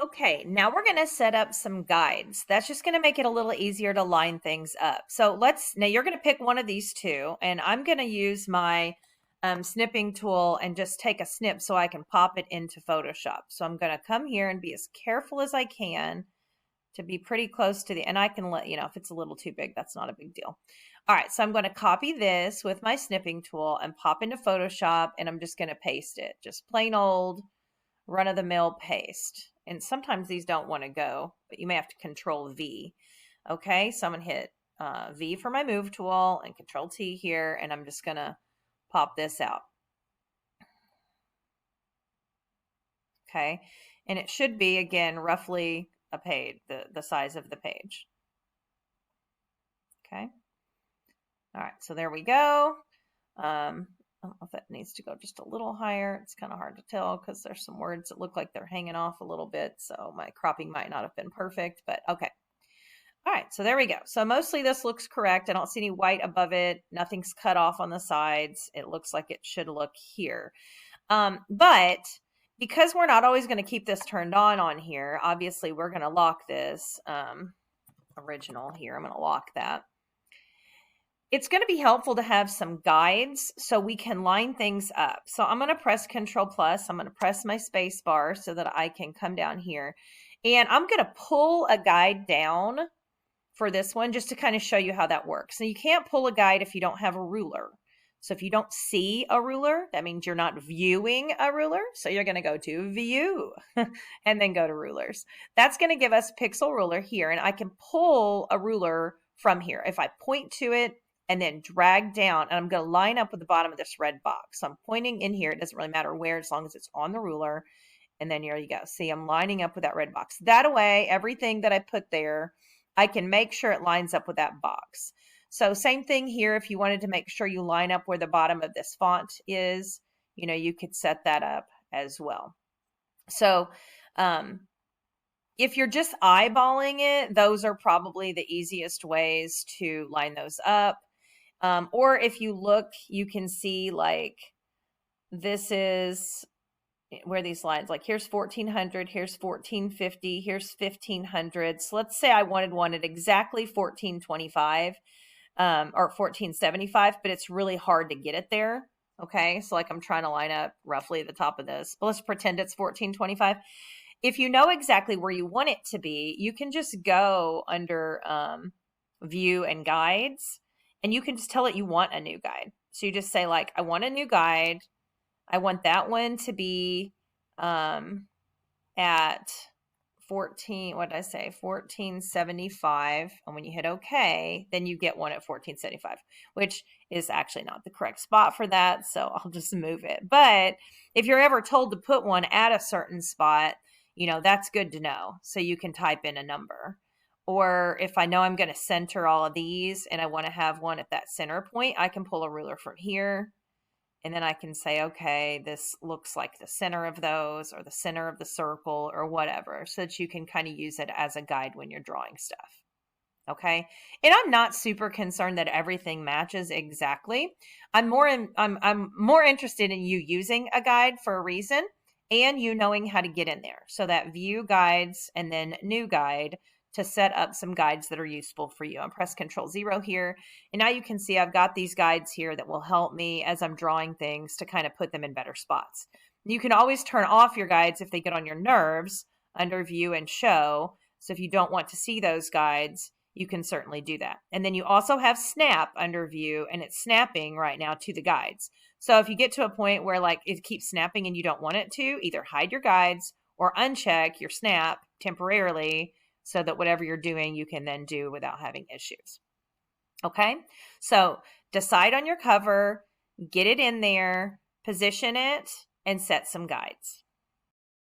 Okay, now we're going to set up some guides. That's just going to make it a little easier to line things up. So now you're going to pick one of these two, and I'm going to use my snipping tool and just take a snip so I can pop it into Photoshop. So I'm going to come here and be as careful as I can to be pretty close to and I can let, if it's a little too big, that's not a big deal. All right, so I'm going to copy this with my snipping tool and pop into Photoshop, and I'm just going to paste it. Just plain old run-of-the-mill paste. And sometimes these don't want to go, but you may have to Control V. Okay, so I'm going to hit V for my move tool and Control T here, and I'm just going to pop this out. Okay, and it should be, again, roughly a page, the size of the page. Okay, all right, so there we go. I don't know if that needs to go just a little higher. It's kind of hard to tell because there's some words that look like they're hanging off a little bit. So my cropping might not have been perfect, but okay. All right, so there we go. So mostly this looks correct. I don't see any white above it. Nothing's cut off on the sides. It looks like it should look here. But because we're not always going to keep this turned on here, obviously we're going to lock this original here. I'm going to lock that. It's going to be helpful to have some guides so we can line things up. So I'm going to press Control Plus. I'm going to press my space bar so that I can come down here. And I'm going to pull a guide down for this one just to kind of show you how that works. And you can't pull a guide if you don't have a ruler. So if you don't see a ruler, that means you're not viewing a ruler. So you're going to go to View and then go to Rulers. That's going to give us Pixel Ruler here. And I can pull a ruler from here. If I point to it, and then drag down, and I'm going to line up with the bottom of this red box. So I'm pointing in here. It doesn't really matter where, as long as it's on the ruler. And then here you go. See, I'm lining up with that red box. That way, everything that I put there, I can make sure it lines up with that box. So same thing here. If you wanted to make sure you line up where the bottom of this font is, you could set that up as well. So if you're just eyeballing it, those are probably the easiest ways to line those up. Or if you look, you can see like this is where these lines, like here's 1400, here's 1450, here's 1500. So let's say I wanted one at exactly 1425 or 1475, but it's really hard to get it there. Okay, so like I'm trying to line up roughly the top of this, but let's pretend it's 1425. If you know exactly where you want it to be, you can just go under View and Guides, and you can just tell it you want a new guide. So you just say like, I want a new guide. I want that one to be at 1475. And when you hit OK, then you get one at 1475, which is actually not the correct spot for that. So I'll just move it. But if you're ever told to put one at a certain spot, that's good to know. So you can type in a number. Or if I know I'm going to center all of these and I want to have one at that center point, I can pull a ruler from here. And then I can say, okay, this looks like the center of those or the center of the circle or whatever, so that you can kind of use it as a guide when you're drawing stuff. Okay. And I'm not super concerned that everything matches exactly. I'm more interested in you using a guide for a reason and you knowing how to get in there. So that View Guides and then New Guide to set up some guides that are useful for you. I'm press Control 0 here. And now you can see I've got these guides here that will help me as I'm drawing things to kind of put them in better spots. You can always turn off your guides if they get on your nerves under View and Show. So if you don't want to see those guides, you can certainly do that. And then you also have Snap under View, and it's snapping right now to the guides. So if you get to a point where like it keeps snapping and you don't want it to, either hide your guides or uncheck your snap temporarily so that whatever you're doing, you can then do without having issues. Okay, so decide on your cover, get it in there, position it, and set some guides.